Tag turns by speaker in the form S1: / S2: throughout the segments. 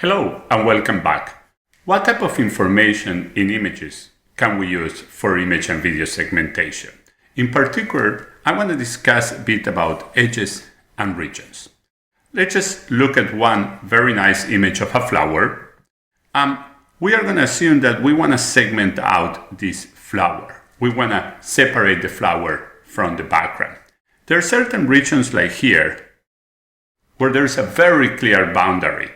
S1: Hello and welcome back. What type of information in images can we use for image and video segmentation? In particular, I want to discuss a bit about edges and regions. Let's just look at one very nice image of a flower. We are going to assume that we want to segment out this flower. We want to separate the flower from the background. There are certain regions like here where there's a very clear boundary.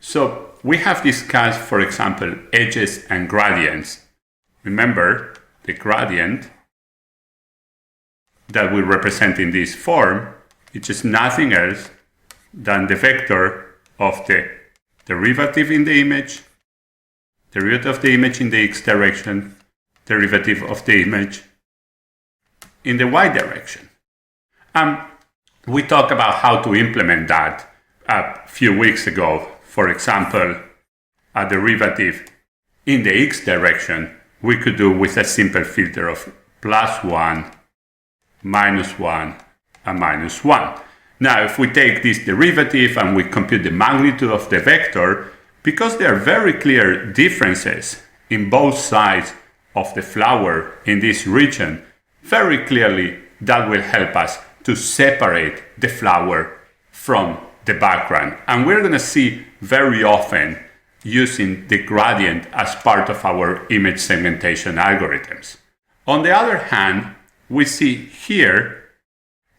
S1: So we have discussed, for example, edges and gradients. Remember, the gradient that we represent in this form, it's just nothing else than the vector of the derivative in the image, derivative of the image in the x direction, derivative of the image in the y direction. We talked about how to implement that a few weeks ago. For example, a derivative in the x direction we could do with a simple filter of +1, -1, and -1. Now, if we take this derivative and we compute the magnitude of the vector, because there are very clear differences in both sides of the flower in this region, very clearly that will help us to separate the flower from the background. And we're going to see very often using the gradient as part of our image segmentation algorithms. On the other hand, we see here,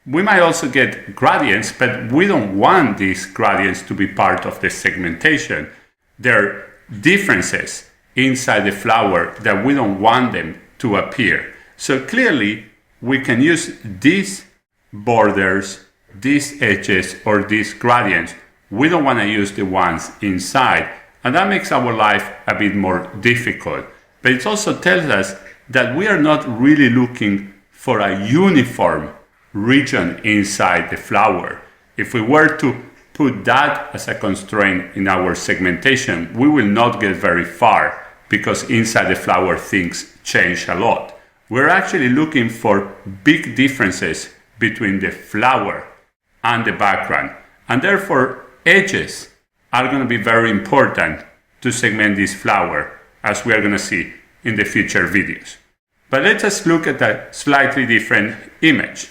S1: we might also get gradients, but we don't want these gradients to be part of the segmentation. There are differences inside the flower that we don't want them to appear. So clearly, we can use these borders, these edges, or these gradients. We don't want to use the ones inside, and that makes our life a bit more difficult. But it also tells us that we are not really looking for a uniform region inside the flower. If we were to put that as a constraint in our segmentation, we will not get very far, because inside the flower things change a lot. We're actually looking for big differences between the flower and the background, and therefore edges are going to be very important to segment this flower, as we are going to see in the future videos. But let's just look at a slightly different image.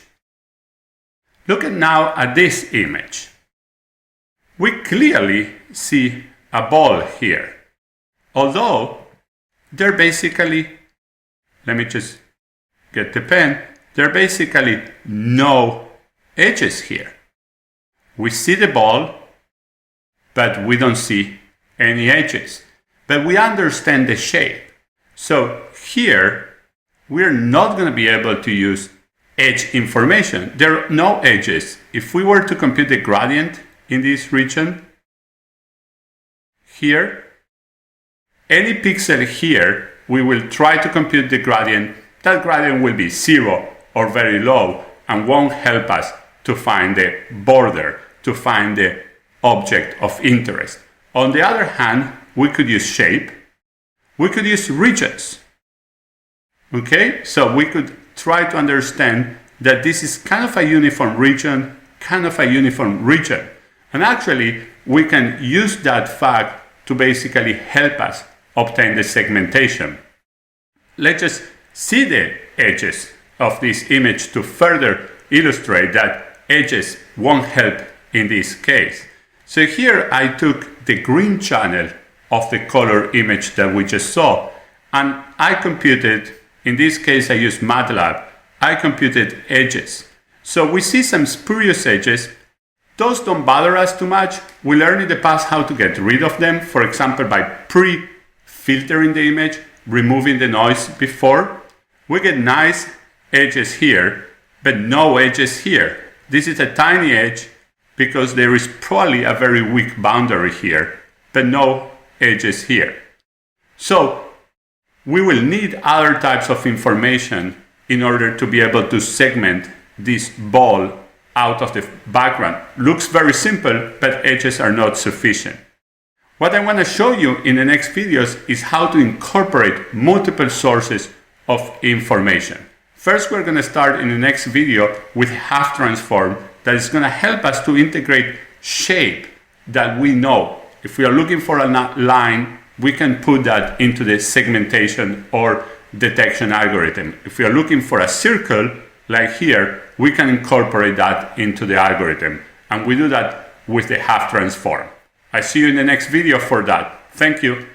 S1: Look now at this image. We clearly see a ball here, although they're basically, let me just get the pen, there are basically no edges here. We see the ball, but we don't see any edges. But we understand the shape. So here, we're not going to be able to use edge information. There are no edges. If we were to compute the gradient in this region, here, any pixel here, we will try to compute the gradient. That gradient will be 0 or very low and won't help us to find the border, to find the object of interest. On the other hand, we could use shape. We could use regions. Okay, so we could try to understand that this is kind of a uniform region, kind of a uniform region. And actually, we can use that fact to basically help us obtain the segmentation. Let's just see the edges of this image to further illustrate that edges won't help in this case. So here I took the green channel of the color image that we just saw, and I computed, in this case I used MATLAB, I computed edges. So we see some spurious edges. Those don't bother us too much. We learned in the past how to get rid of them, for example by pre-filtering the image, removing the noise before. We get nice edges here, but no edges here. This is a tiny edge because there is probably a very weak boundary here, but no edges here. So we will need other types of information in order to be able to segment this ball out of the background. Looks very simple, but edges are not sufficient. What I want to show you in the next videos is how to incorporate multiple sources of information. First, we're going to start in the next video with half transform that is going to help us to integrate shape that we know If we are looking for a line, we can put that into the segmentation or detection algorithm. If we are looking for a circle, like here, we can incorporate that into the algorithm. And we do that with the half transform. I see you in the next video for that. Thank you.